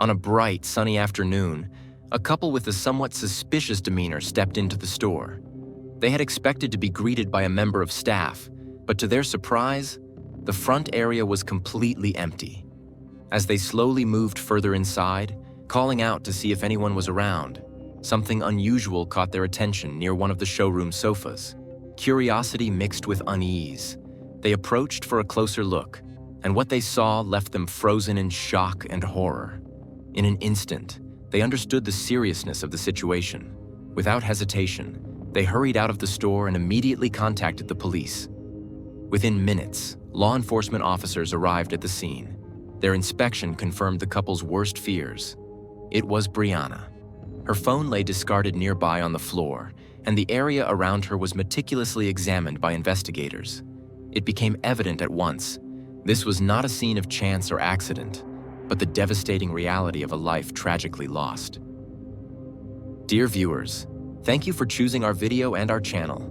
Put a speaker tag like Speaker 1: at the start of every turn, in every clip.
Speaker 1: On a bright, sunny afternoon, a couple with a somewhat suspicious demeanor stepped into the store. They had expected to be greeted by a member of staff, but to their surprise, the front area was completely empty. As they slowly moved further inside, calling out to see if anyone was around, something unusual caught their attention near one of the showroom sofas. Curiosity mixed with unease. They approached for a closer look, and what they saw left them frozen in shock and horror. In an instant, they understood the seriousness of the situation. Without hesitation, they hurried out of the store and immediately contacted the police. Within minutes, law enforcement officers arrived at the scene. Their inspection confirmed the couple's worst fears. It was Brianna. Her phone lay discarded nearby on the floor, and the area around her was meticulously examined by investigators. It became evident at once. This was not a scene of chance or accident, but the devastating reality of a life tragically lost. Dear viewers, thank you for choosing our video and our channel.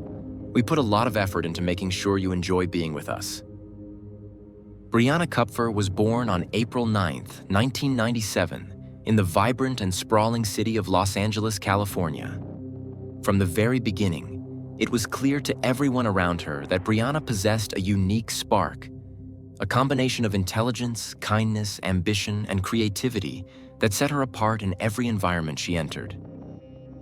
Speaker 1: We put a lot of effort into making sure you enjoy being with us. Brianna Kupfer was born on April 9, 1997, in the vibrant and sprawling city of Los Angeles, California. From the very beginning, it was clear to everyone around her that Brianna possessed a unique spark, a combination of intelligence, kindness, ambition, and creativity that set her apart in every environment she entered.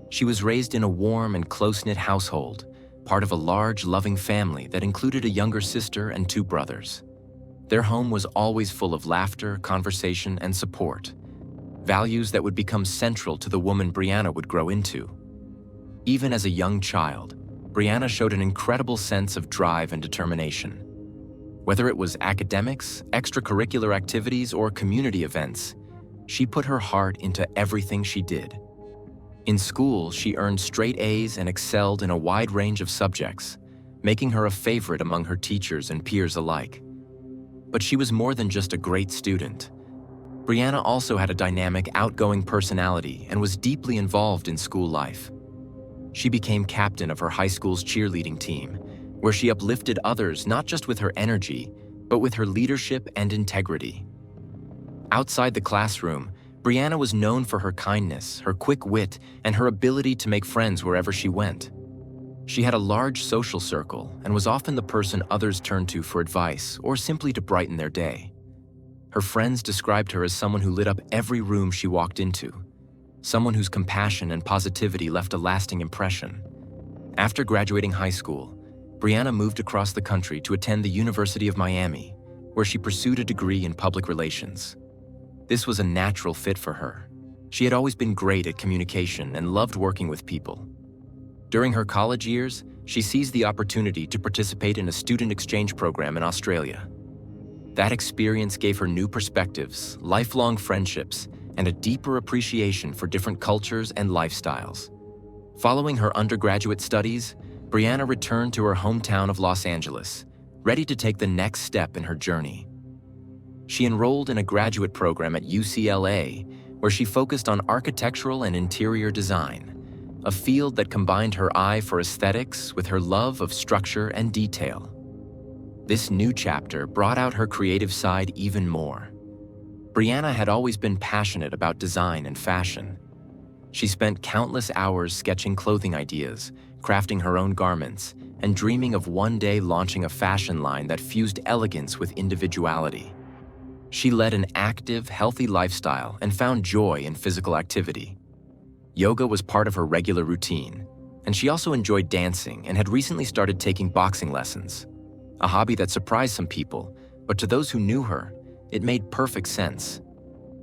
Speaker 1: She was raised in a warm and close-knit household, part of a large, loving family that included a younger sister and 2 brothers. Their home was always full of laughter, conversation, and support, values that would become central to the woman Brianna would grow into. Even as a young child, Brianna showed an incredible sense of drive and determination. Whether it was academics, extracurricular activities, or community events, she put her heart into everything she did. In school, she earned straight A's and excelled in a wide range of subjects, making her a favorite among her teachers and peers alike. But she was more than just a great student. Brianna also had a dynamic, outgoing personality and was deeply involved in school life. She became captain of her high school's cheerleading team, where she uplifted others not just with her energy, but with her leadership and integrity. Outside the classroom, Brianna was known for her kindness, her quick wit, and her ability to make friends wherever she went. She had a large social circle and was often the person others turned to for advice or simply to brighten their day. Her friends described her as someone who lit up every room she walked into, someone whose compassion and positivity left a lasting impression. After graduating high school, Brianna moved across the country to attend the University of Miami, where she pursued a degree in public relations. This was a natural fit for her. She had always been great at communication and loved working with people. During her college years, she seized the opportunity to participate in a student exchange program in Australia. That experience gave her new perspectives, lifelong friendships, and a deeper appreciation for different cultures and lifestyles. Following her undergraduate studies, Brianna returned to her hometown of Los Angeles, ready to take the next step in her journey. She enrolled in a graduate program at UCLA, where she focused on architectural and interior design, a field that combined her eye for aesthetics with her love of structure and detail. This new chapter brought out her creative side even more. Brianna had always been passionate about design and fashion. She spent countless hours sketching clothing ideas, crafting her own garments, and dreaming of one day launching a fashion line that fused elegance with individuality. She led an active, healthy lifestyle and found joy in physical activity. Yoga was part of her regular routine, and she also enjoyed dancing and had recently started taking boxing lessons, a hobby that surprised some people, but to those who knew her, it made perfect sense.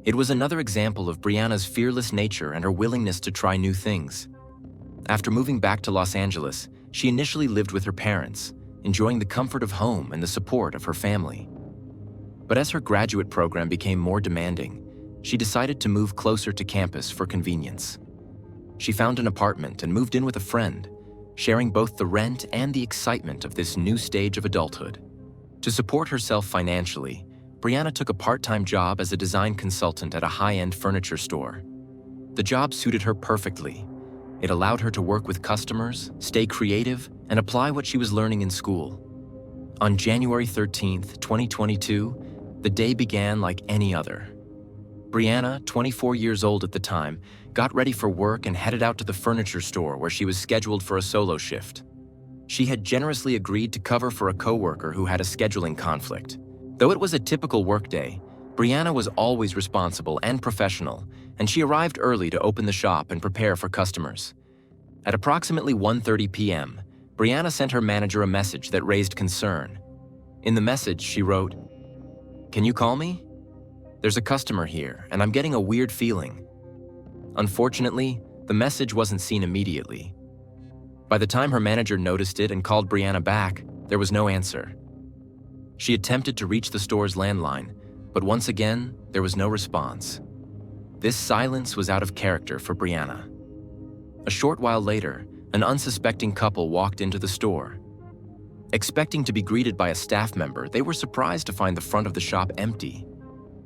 Speaker 1: It was another example of Brianna's fearless nature and her willingness to try new things. After moving back to Los Angeles, she initially lived with her parents, enjoying the comfort of home and the support of her family. But as her graduate program became more demanding, she decided to move closer to campus for convenience. She found an apartment and moved in with a friend, sharing both the rent and the excitement of this new stage of adulthood. To support herself financially, Brianna took a part-time job as a design consultant at a high-end furniture store. The job suited her perfectly. It allowed her to work with customers, stay creative, and apply what she was learning in school. On January 13, 2022, the day began like any other. Brianna, 24 years old at the time, got ready for work and headed out to the furniture store where she was scheduled for a solo shift. She had generously agreed to cover for a coworker who had a scheduling conflict. Though it was a typical workday, Brianna was always responsible and professional, and she arrived early to open the shop and prepare for customers. At approximately 1:30 p.m., Brianna sent her manager a message that raised concern. In the message, she wrote, "Can you call me? There's a customer here, and I'm getting a weird feeling." Unfortunately, the message wasn't seen immediately. By the time her manager noticed it and called Brianna back, there was no answer. She attempted to reach the store's landline, but once again, there was no response. This silence was out of character for Brianna. A short while later, an unsuspecting couple walked into the store. Expecting to be greeted by a staff member, they were surprised to find the front of the shop empty.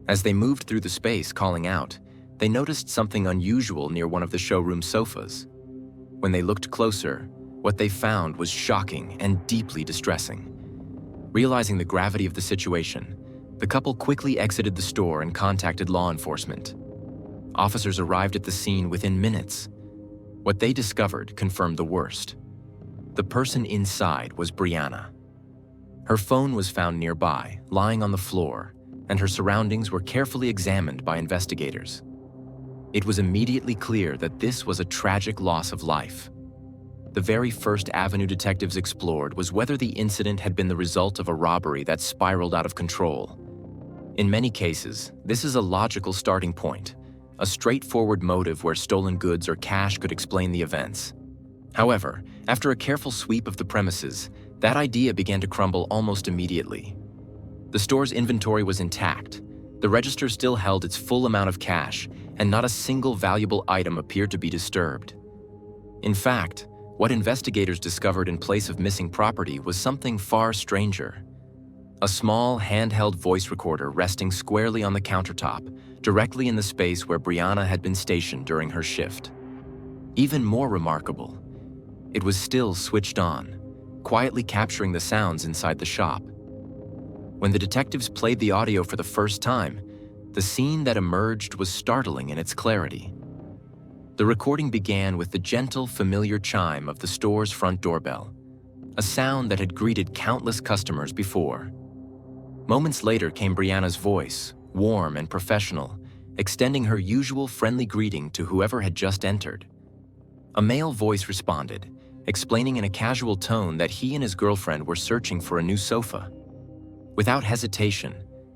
Speaker 1: As they moved through the space calling out, they noticed something unusual near one of the showroom sofas. When they looked closer, what they found was shocking and deeply distressing. Realizing the gravity of the situation, the couple quickly exited the store and contacted law enforcement. Officers arrived at the scene within minutes. What they discovered confirmed the worst. The person inside was Brianna. Her phone was found nearby, lying on the floor, and her surroundings were carefully examined by investigators. It was immediately clear that this was a tragic loss of life. The very first avenue detectives explored was whether the incident had been the result of a robbery that spiraled out of control. In many cases, this is a logical starting point, a straightforward motive where stolen goods or cash could explain the events. However, after a careful sweep of the premises, that idea began to crumble almost immediately. The store's inventory was intact. The register still held its full amount of cash, and not a single valuable item appeared to be disturbed. In fact, what investigators discovered in place of missing property was something far stranger. A small, handheld voice recorder resting squarely on the countertop, directly in the space where Brianna had been stationed during her shift. Even more remarkable, it was still switched on, quietly capturing the sounds inside the shop. When the detectives played the audio for the first time, the scene that emerged was startling in its clarity. The recording began with the gentle, familiar chime of the store's front doorbell, a sound that had greeted countless customers before. Moments later came Brianna's voice, warm and professional, extending her usual friendly greeting to whoever had just entered. A male voice responded, explaining in a casual tone that he and his girlfriend were searching for a new sofa. Without hesitation,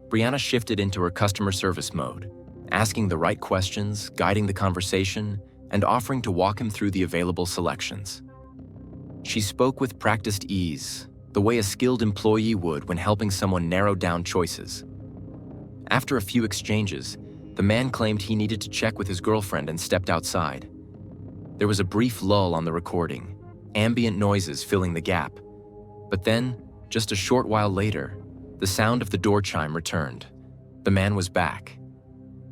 Speaker 1: Brianna shifted into her customer service mode, asking the right questions, guiding the conversation, and offering to walk him through the available selections. She spoke with practiced ease, the way a skilled employee would when helping someone narrow down choices. After a few exchanges, the man claimed he needed to check with his girlfriend and stepped outside. There was a brief lull on the recording, ambient noises filling the gap. But then, just a short while later, the sound of the door chime returned. The man was back.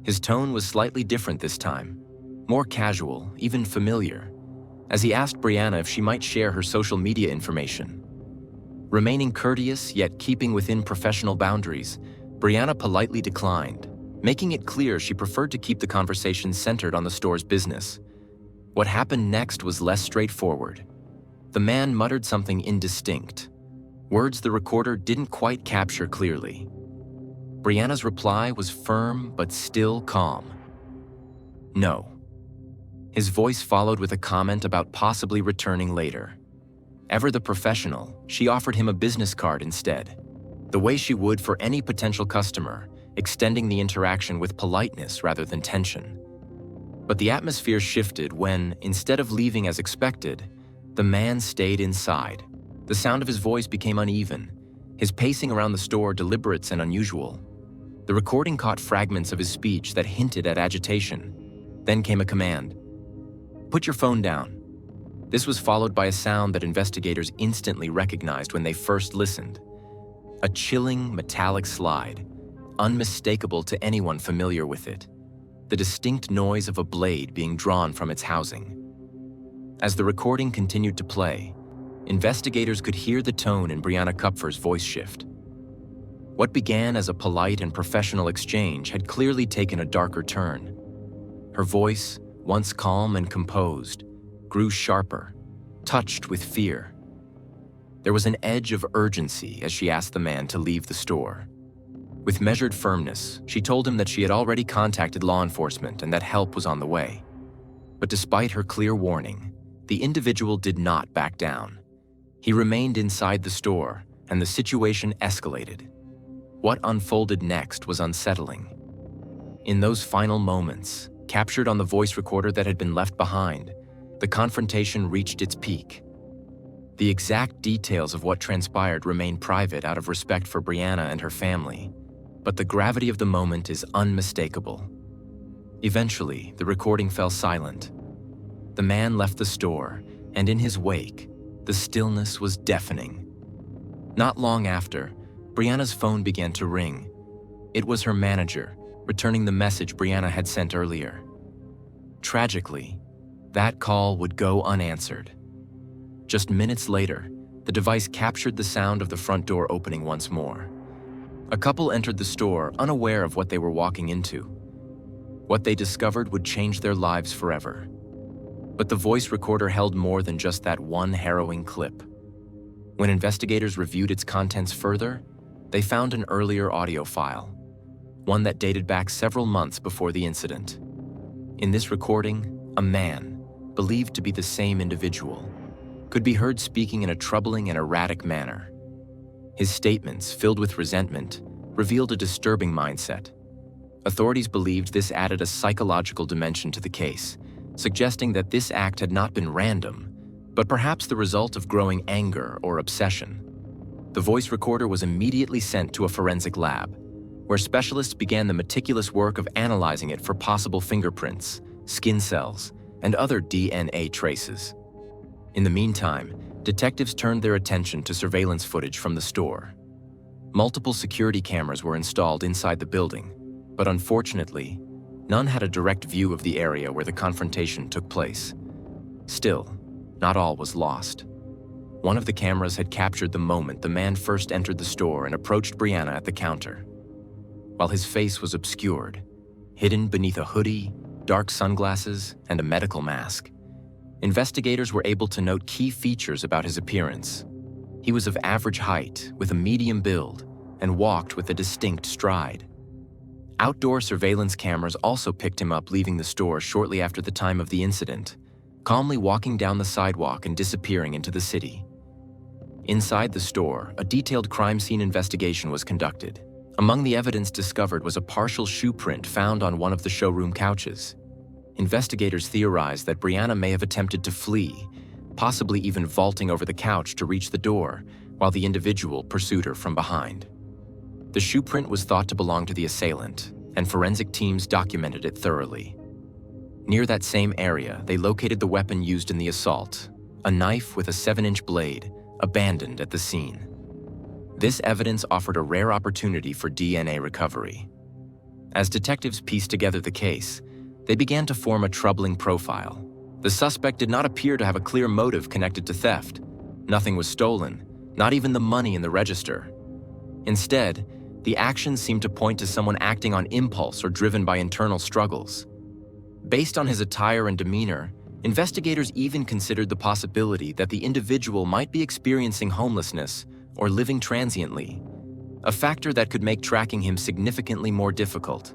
Speaker 1: His tone was slightly different this time, more casual, even familiar, as he asked Brianna if she might share her social media information. Remaining courteous yet keeping within professional boundaries, Brianna politely declined, making it clear she preferred to keep the conversation centered on the store's business. What happened next was less straightforward. The man muttered something indistinct, words the recorder didn't quite capture clearly. Brianna's reply was firm but still calm. No. His voice followed with a comment about possibly returning later. Ever the professional, she offered him a business card instead, the way she would for any potential customer, extending the interaction with politeness rather than tension. But the atmosphere shifted when, instead of leaving as expected, the man stayed inside. The sound of his voice became uneven, his pacing around the store deliberate and unusual. The recording caught fragments of his speech that hinted at agitation. Then came a command. "Put your phone down." This was followed by a sound that investigators instantly recognized when they first listened. A chilling, metallic slide, unmistakable to anyone familiar with it. The distinct noise of a blade being drawn from its housing. As the recording continued to play, investigators could hear the tone in Brianna Kupfer's voice shift. What began as a polite and professional exchange had clearly taken a darker turn. Her voice, once calm and composed, grew sharper, touched with fear. There was an edge of urgency as she asked the man to leave the store. With measured firmness, she told him that she had already contacted law enforcement and that help was on the way. But despite her clear warning, the individual did not back down. He remained inside the store, and the situation escalated. What unfolded next was unsettling. In those final moments, captured on the voice recorder that had been left behind, the confrontation reached its peak. The exact details of what transpired remain private out of respect for Brianna and her family, but the gravity of the moment is unmistakable. Eventually, the recording fell silent. The man left the store, and in his wake, the stillness was deafening. Not long after, Brianna's phone began to ring. It was her manager, returning the message Brianna had sent earlier. Tragically, that call would go unanswered. Just minutes later, the device captured the sound of the front door opening once more. A couple entered the store unaware of what they were walking into. What they discovered would change their lives forever. But the voice recorder held more than just that one harrowing clip. When investigators reviewed its contents further, they found an earlier audio file, one that dated back several months before the incident. In this recording, a man, believed to be the same individual, could be heard speaking in a troubling and erratic manner. His statements, filled with resentment, revealed a disturbing mindset. Authorities believed this added a psychological dimension to the case, suggesting that this act had not been random, but perhaps the result of growing anger or obsession. The voice recorder was immediately sent to a forensic lab, where specialists began the meticulous work of analyzing it for possible fingerprints, skin cells, and other DNA traces. In the meantime, detectives turned their attention to surveillance footage from the store. Multiple security cameras were installed inside the building, but unfortunately, none had a direct view of the area where the confrontation took place. Still, not all was lost. One of the cameras had captured the moment the man first entered the store and approached Brianna at the counter. While his face was obscured, hidden beneath a hoodie, dark sunglasses, and a medical mask, investigators were able to note key features about his appearance. He was of average height, with a medium build, and walked with a distinct stride. Outdoor surveillance cameras also picked him up leaving the store shortly after the time of the incident, calmly walking down the sidewalk and disappearing into the city. Inside the store, a detailed crime scene investigation was conducted. Among the evidence discovered was a partial shoe print found on one of the showroom couches. Investigators theorized that Brianna may have attempted to flee, possibly even vaulting over the couch to reach the door, while the individual pursued her from behind. The shoe print was thought to belong to the assailant, and forensic teams documented it thoroughly. Near that same area, they located the weapon used in the assault, a knife with a 7-inch blade, abandoned at the scene. This evidence offered a rare opportunity for DNA recovery. As detectives pieced together the case, they began to form a troubling profile. The suspect did not appear to have a clear motive connected to theft. Nothing was stolen, not even the money in the register. Instead, the actions seemed to point to someone acting on impulse or driven by internal struggles. Based on his attire and demeanor, investigators even considered the possibility that the individual might be experiencing homelessness or living transiently, a factor that could make tracking him significantly more difficult.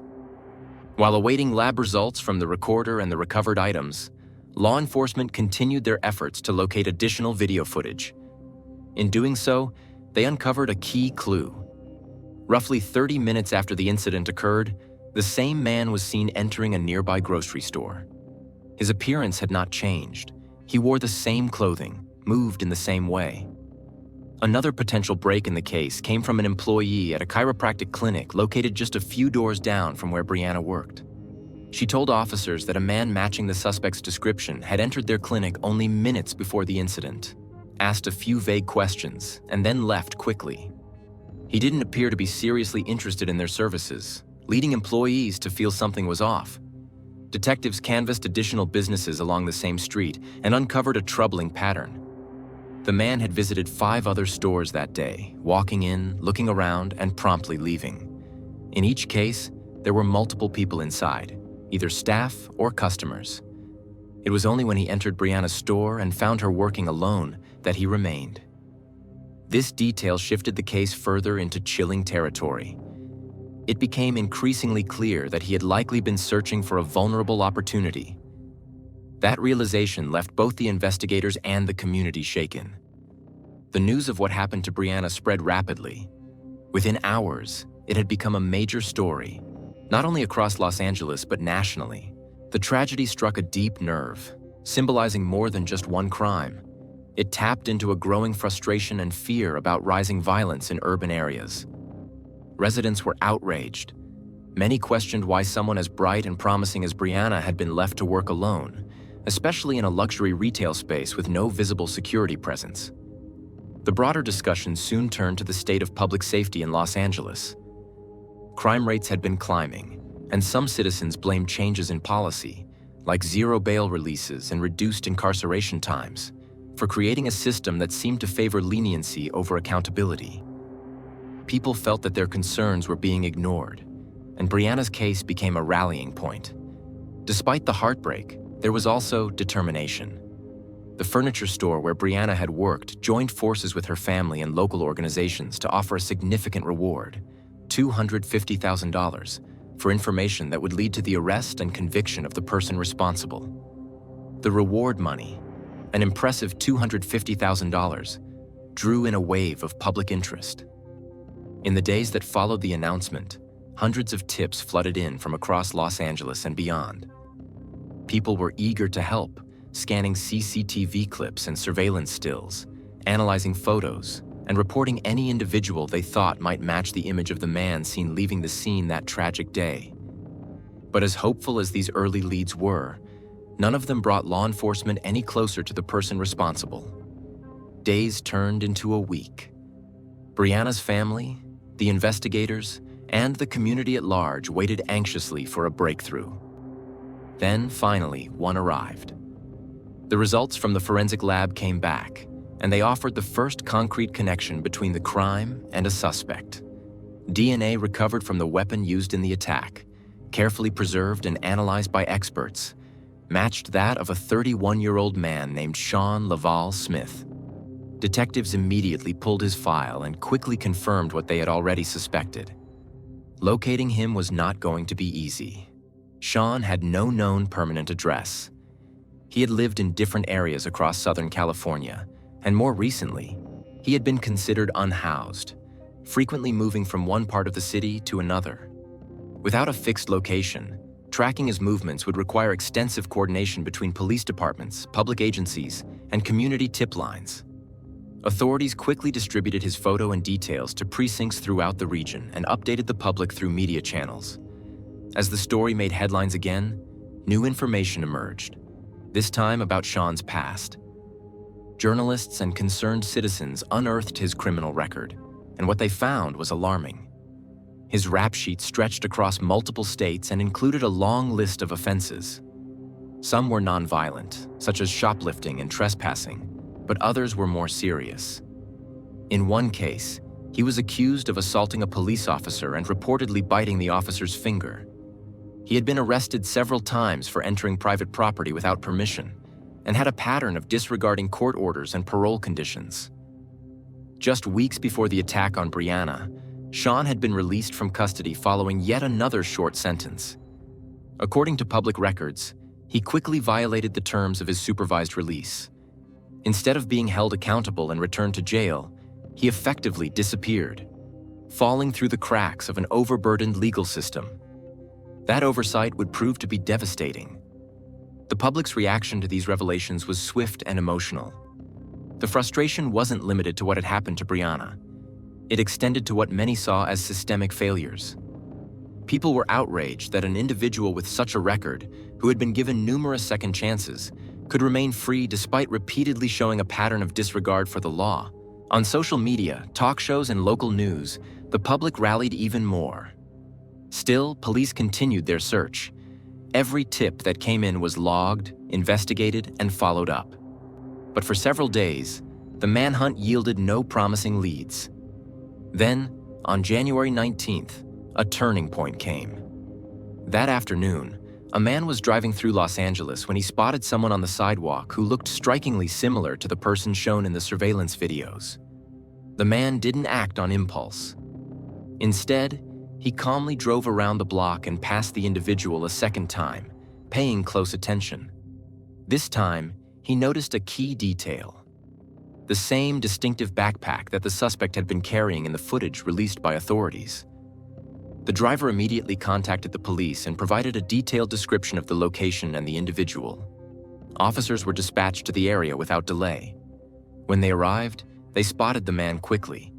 Speaker 1: While awaiting lab results from the recorder and the recovered items, law enforcement continued their efforts to locate additional video footage. In doing so, they uncovered a key clue. Roughly 30 minutes after the incident occurred, the same man was seen entering a nearby grocery store. His appearance had not changed. He wore the same clothing, moved in the same way. Another potential break in the case came from an employee at a chiropractic clinic located just a few doors down from where Brianna worked. She told officers that a man matching the suspect's description had entered their clinic only minutes before the incident, asked a few vague questions, and then left quickly. He didn't appear to be seriously interested in their services, leading employees to feel something was off. Detectives canvassed additional businesses along the same street and uncovered a troubling pattern. The man had visited 5 other stores that day, walking in, looking around, and promptly leaving. In each case, there were multiple people inside, either staff or customers. It was only when he entered Brianna's store and found her working alone that he remained. This detail shifted the case further into chilling territory. It became increasingly clear that he had likely been searching for a vulnerable opportunity. That realization left both the investigators and the community shaken. The news of what happened to Brianna spread rapidly. Within hours, it had become a major story, not only across Los Angeles but nationally. The tragedy struck a deep nerve, symbolizing more than just one crime. It tapped into a growing frustration and fear about rising violence in urban areas. Residents were outraged. Many questioned why someone as bright and promising as Brianna had been left to work alone, especially in a luxury retail space with no visible security presence. The broader discussion soon turned to the state of public safety in Los Angeles. Crime rates had been climbing, and some citizens blamed changes in policy, like zero bail releases and reduced incarceration times, for creating a system that seemed to favor leniency over accountability. People felt that their concerns were being ignored, and Brianna's case became a rallying point. Despite the heartbreak, there was also determination. The furniture store where Brianna had worked joined forces with her family and local organizations to offer a significant reward, $250,000, for information that would lead to the arrest and conviction of the person responsible. The reward money, an impressive $250,000, drew in a wave of public interest. In the days that followed the announcement, hundreds of tips flooded in from across Los Angeles and beyond. People were eager to help, scanning CCTV clips and surveillance stills, analyzing photos, and reporting any individual they thought might match the image of the man seen leaving the scene that tragic day. But as hopeful as these early leads were, none of them brought law enforcement any closer to the person responsible. Days turned into a week. Brianna's family, the investigators, and the community at large waited anxiously for a breakthrough. Then, finally, one arrived. The results from the forensic lab came back, and they offered the first concrete connection between the crime and a suspect. DNA recovered from the weapon used in the attack, carefully preserved and analyzed by experts, matched that of a 31-year-old man named Sean Laval Smith. Detectives immediately pulled his file and quickly confirmed what they had already suspected. Locating him was not going to be easy. Sean had no known permanent address. He had lived in different areas across Southern California, and more recently, he had been considered unhoused, frequently moving from one part of the city to another. Without a fixed location, tracking his movements would require extensive coordination between police departments, public agencies, and community tip lines. Authorities quickly distributed his photo and details to precincts throughout the region and updated the public through media channels. As the story made headlines again, new information emerged, this time about Sean's past. Journalists and concerned citizens unearthed his criminal record, and what they found was alarming. His rap sheet stretched across multiple states and included a long list of offenses. Some were nonviolent, such as shoplifting and trespassing, but others were more serious. In one case, he was accused of assaulting a police officer and reportedly biting the officer's finger. He had been arrested several times for entering private property without permission and had a pattern of disregarding court orders and parole conditions. Just weeks before the attack on Brianna, Sean had been released from custody following yet another short sentence. According to public records, he quickly violated the terms of his supervised release. Instead of being held accountable and returned to jail, he effectively disappeared, falling through the cracks of an overburdened legal system. That oversight would prove to be devastating. The public's reaction to these revelations was swift and emotional. The frustration wasn't limited to what had happened to Brianna. It extended to what many saw as systemic failures. People were outraged that an individual with such a record, who had been given numerous second chances, could remain free despite repeatedly showing a pattern of disregard for the law. On social media, talk shows, and local news, the public rallied even more. Still, police continued their search. Every tip that came in was logged, investigated, and followed up. But for several days, the manhunt yielded no promising leads. Then, on January 19th, a turning point came. That afternoon, a man was driving through Los Angeles when he spotted someone on the sidewalk who looked strikingly similar to the person shown in the surveillance videos. The man didn't act on impulse. Instead, he calmly drove around the block and passed the individual a second time, paying close attention. This time, he noticed a key detail: the same distinctive backpack that the suspect had been carrying in the footage released by authorities. The driver immediately contacted the police and provided a detailed description of the location and the individual. Officers were dispatched to the area without delay. When they arrived, they spotted the man quickly.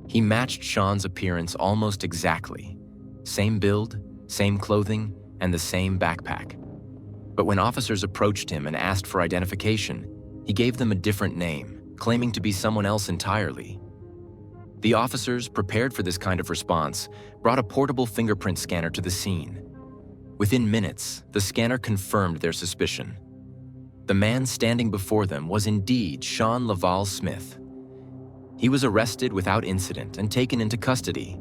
Speaker 1: He matched Sean's appearance almost exactly. Same build, same clothing, and the same backpack. But when officers approached him and asked for identification, he gave them a different name, claiming to be someone else entirely. The officers, prepared for this kind of response, brought a portable fingerprint scanner to the scene. Within minutes, the scanner confirmed their suspicion. The man standing before them was indeed Sean Laval Smith. He was arrested without incident and taken into custody.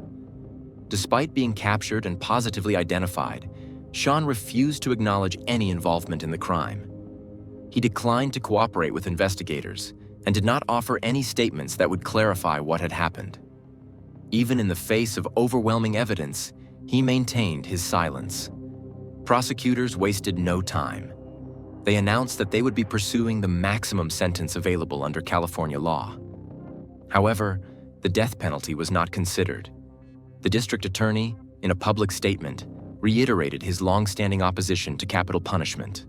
Speaker 1: Despite being captured and positively identified, Sean refused to acknowledge any involvement in the crime. He declined to cooperate with investigators and did not offer any statements that would clarify what had happened. Even in the face of overwhelming evidence, he maintained his silence. Prosecutors wasted no time. They announced that they would be pursuing the maximum sentence available under California law. However, the death penalty was not considered. The district attorney, in a public statement, reiterated his long-standing opposition to capital punishment.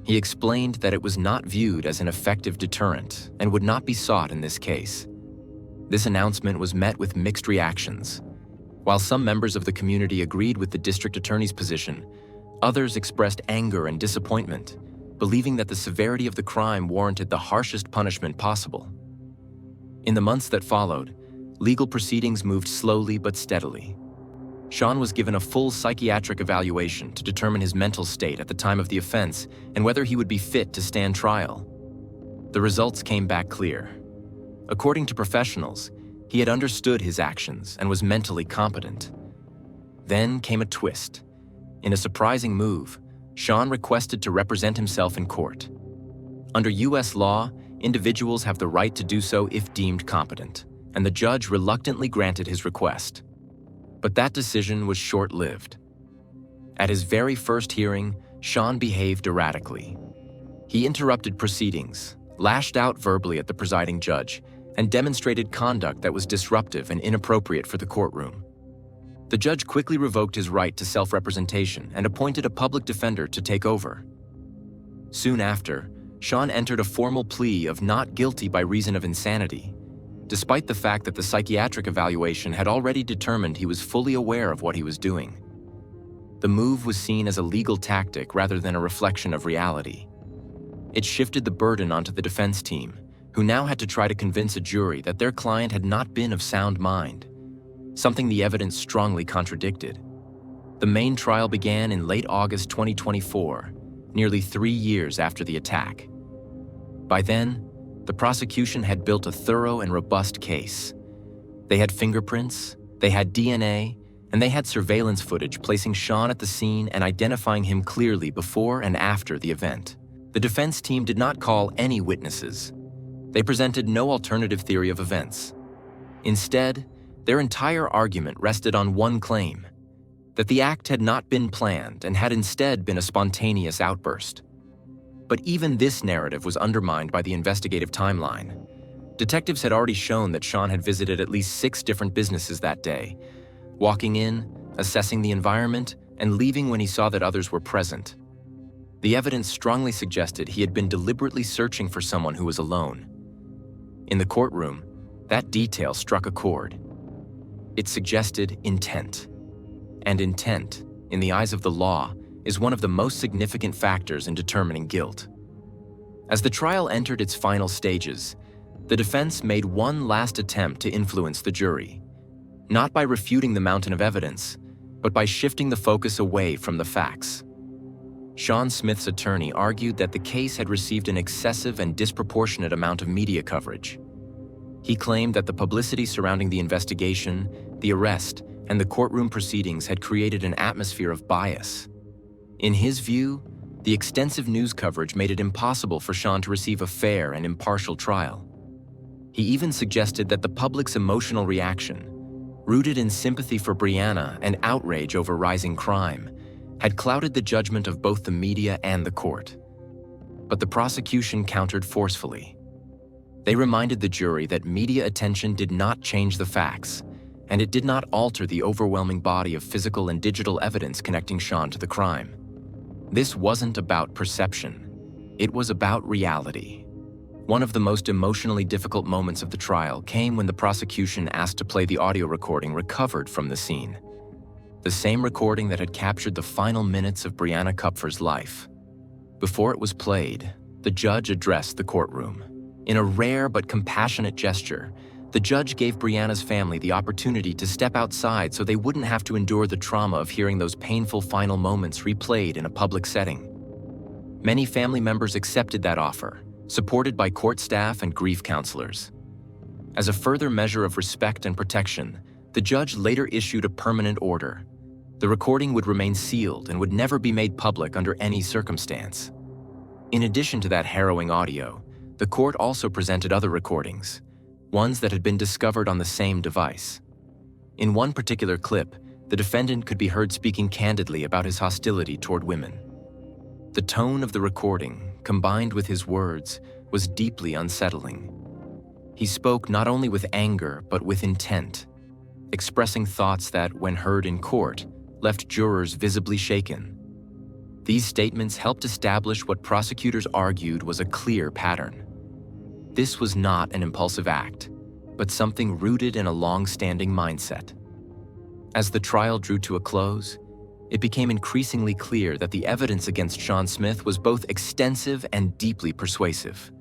Speaker 1: He explained that it was not viewed as an effective deterrent and would not be sought in this case. This announcement was met with mixed reactions. While some members of the community agreed with the district attorney's position, others expressed anger and disappointment, believing that the severity of the crime warranted the harshest punishment possible. In the months that followed, legal proceedings moved slowly but steadily. Sean was given a full psychiatric evaluation to determine his mental state at the time of the offense and whether he would be fit to stand trial. The results came back clear. According to professionals, he had understood his actions and was mentally competent. Then came a twist. In a surprising move, Sean requested to represent himself in court. Under U.S. law, individuals have the right to do so if deemed competent, and the judge reluctantly granted his request. But that decision was short-lived. At his very first hearing, Sean behaved erratically. He interrupted proceedings, lashed out verbally at the presiding judge, and demonstrated conduct that was disruptive and inappropriate for the courtroom. The judge quickly revoked his right to self-representation and appointed a public defender to take over. Soon after, Sean entered a formal plea of not guilty by reason of insanity, despite the fact that the psychiatric evaluation had already determined he was fully aware of what he was doing. The move was seen as a legal tactic rather than a reflection of reality. It shifted the burden onto the defense team, who now had to try to convince a jury that their client had not been of sound mind, something the evidence strongly contradicted. The main trial began in late August 2024, nearly 3 years after the attack. By then, the prosecution had built a thorough and robust case. They had fingerprints, they had DNA, and they had surveillance footage placing Sean at the scene and identifying him clearly before and after the event. The defense team did not call any witnesses. They presented no alternative theory of events. Instead, their entire argument rested on one claim: that the act had not been planned and had instead been a spontaneous outburst. But even this narrative was undermined by the investigative timeline. Detectives had already shown that Sean had visited at least 6 different businesses that day, walking in, assessing the environment, and leaving when he saw that others were present. The evidence strongly suggested he had been deliberately searching for someone who was alone. In the courtroom, that detail struck a chord. It suggested intent. And intent, in the eyes of the law, is one of the most significant factors in determining guilt. As the trial entered its final stages, the defense made one last attempt to influence the jury, not by refuting the mountain of evidence, but by shifting the focus away from the facts. Sean Smith's attorney argued that the case had received an excessive and disproportionate amount of media coverage. He claimed that the publicity surrounding the investigation, the arrest, and the courtroom proceedings had created an atmosphere of bias. In his view, the extensive news coverage made it impossible for Sean to receive a fair and impartial trial. He even suggested that the public's emotional reaction, rooted in sympathy for Brianna and outrage over rising crime, had clouded the judgment of both the media and the court. But the prosecution countered forcefully. They reminded the jury that media attention did not change the facts, and it did not alter the overwhelming body of physical and digital evidence connecting Sean to the crime. This wasn't about perception. It was about reality. One of the most emotionally difficult moments of the trial came when the prosecution asked to play the audio recording recovered from the scene. The same recording that had captured the final minutes of Brianna Kupfer's life. Before it was played, the judge addressed the courtroom. In a rare but compassionate gesture, the judge gave Brianna's family the opportunity to step outside so they wouldn't have to endure the trauma of hearing those painful final moments replayed in a public setting. Many family members accepted that offer, supported by court staff and grief counselors. As a further measure of respect and protection, the judge later issued a permanent order. The recording would remain sealed and would never be made public under any circumstance. In addition to that harrowing audio, the court also presented other recordings, ones that had been discovered on the same device. In one particular clip, the defendant could be heard speaking candidly about his hostility toward women. The tone of the recording, combined with his words, was deeply unsettling. He spoke not only with anger but with intent, expressing thoughts that, when heard in court, left jurors visibly shaken. These statements helped establish what prosecutors argued was a clear pattern. This was not an impulsive act, but something rooted in a long-standing mindset. As the trial drew to a close, it became increasingly clear that the evidence against Sean Smith was both extensive and deeply persuasive.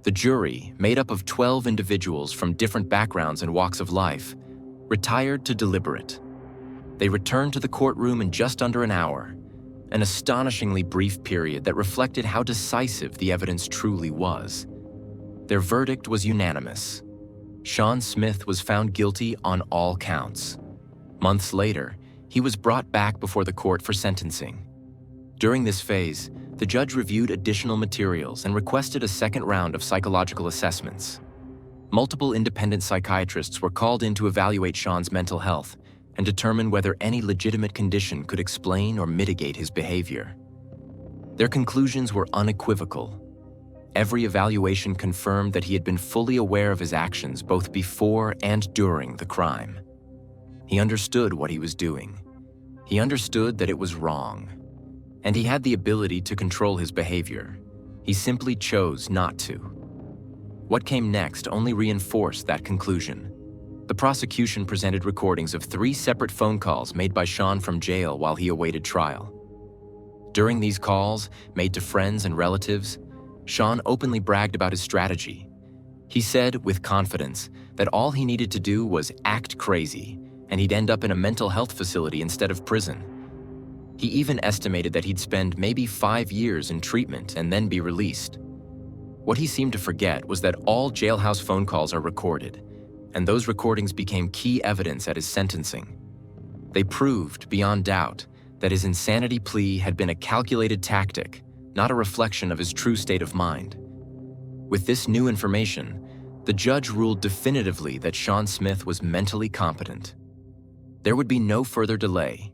Speaker 1: The jury, made up of 12 individuals from different backgrounds and walks of life, retired to deliberate. They returned to the courtroom in just under an hour, an astonishingly brief period that reflected how decisive the evidence truly was. Their verdict was unanimous. Sean Smith was found guilty on all counts. Months later, he was brought back before the court for sentencing. During this phase, the judge reviewed additional materials and requested a second round of psychological assessments. Multiple independent psychiatrists were called in to evaluate Sean's mental health and determine whether any legitimate condition could explain or mitigate his behavior. Their conclusions were unequivocal. Every evaluation confirmed that he had been fully aware of his actions both before and during the crime. He understood what he was doing. He understood that it was wrong. And he had the ability to control his behavior. He simply chose not to. What came next only reinforced that conclusion. The prosecution presented recordings of 3 separate phone calls made by Sean from jail while he awaited trial. During these calls, made to friends and relatives, Sean openly bragged about his strategy. He said, with confidence, that all he needed to do was act crazy, and he'd end up in a mental health facility instead of prison. He even estimated that he'd spend maybe 5 years in treatment and then be released. What he seemed to forget was that all jailhouse phone calls are recorded, and those recordings became key evidence at his sentencing. They proved, beyond doubt, that his insanity plea had been a calculated tactic, not a reflection of his true state of mind. With this new information, the judge ruled definitively that Sean Smith was mentally competent. There would be no further delay.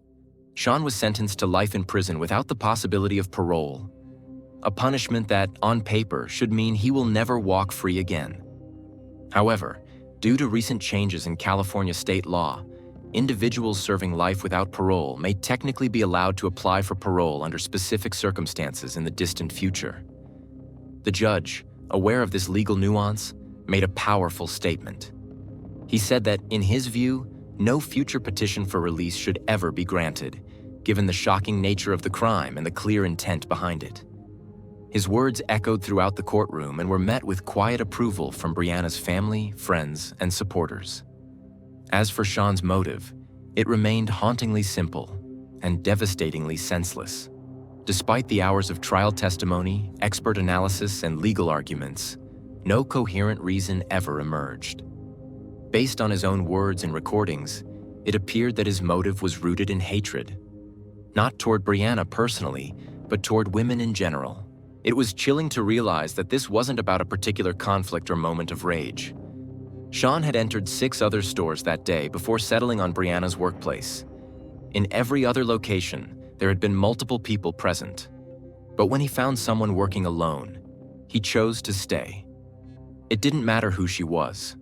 Speaker 1: Sean was sentenced to life in prison without the possibility of parole, a punishment that, on paper, should mean he will never walk free again. However, due to recent changes in California state law, individuals serving life without parole may technically be allowed to apply for parole under specific circumstances in the distant future. The judge, aware of this legal nuance, made a powerful statement. He said that, in his view, no future petition for release should ever be granted, given the shocking nature of the crime and the clear intent behind it. His words echoed throughout the courtroom and were met with quiet approval from Brianna's family, friends, and supporters. As for Sean's motive, it remained hauntingly simple and devastatingly senseless. Despite the hours of trial testimony, expert analysis, and legal arguments, no coherent reason ever emerged. Based on his own words and recordings, it appeared that his motive was rooted in hatred. Not toward Brianna personally, but toward women in general. It was chilling to realize that this wasn't about a particular conflict or moment of rage. Sean had entered 6 other stores that day before settling on Brianna's workplace. In every other location, there had been multiple people present. But when he found someone working alone, he chose to stay. It didn't matter who she was.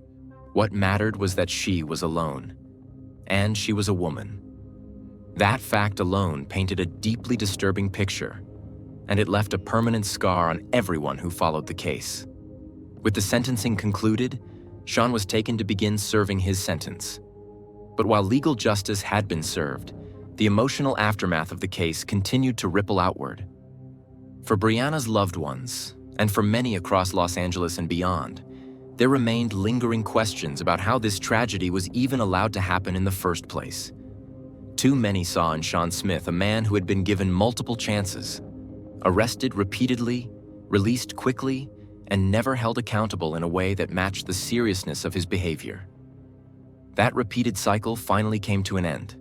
Speaker 1: What mattered was that she was alone. And she was a woman. That fact alone painted a deeply disturbing picture, and it left a permanent scar on everyone who followed the case. With the sentencing concluded, Sean was taken to begin serving his sentence. But while legal justice had been served, the emotional aftermath of the case continued to ripple outward. For Brianna's loved ones, and for many across Los Angeles and beyond, there remained lingering questions about how this tragedy was even allowed to happen in the first place. Too many saw in Sean Smith a man who had been given multiple chances, arrested repeatedly, released quickly, and never held accountable in a way that matched the seriousness of his behavior. That repeated cycle finally came to an end,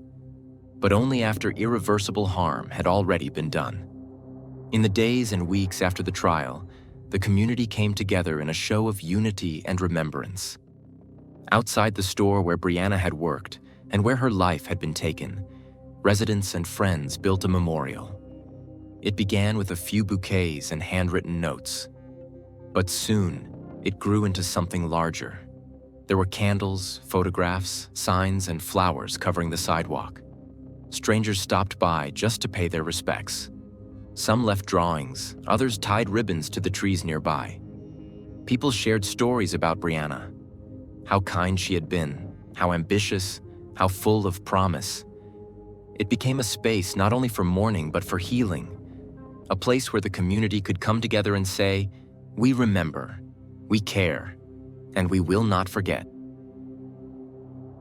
Speaker 1: but only after irreversible harm had already been done. In the days and weeks after the trial, the community came together in a show of unity and remembrance. Outside the store where Brianna had worked and where her life had been taken, residents and friends built a memorial. It began with a few bouquets and handwritten notes. But soon, it grew into something larger. There were candles, photographs, signs, and flowers covering the sidewalk. Strangers stopped by just to pay their respects. Some left drawings, others tied ribbons to the trees nearby. People shared stories about Brianna, how kind she had been, how ambitious, how full of promise. It became a space not only for mourning but for healing, a place where the community could come together and say, "We remember, we care, and we will not forget."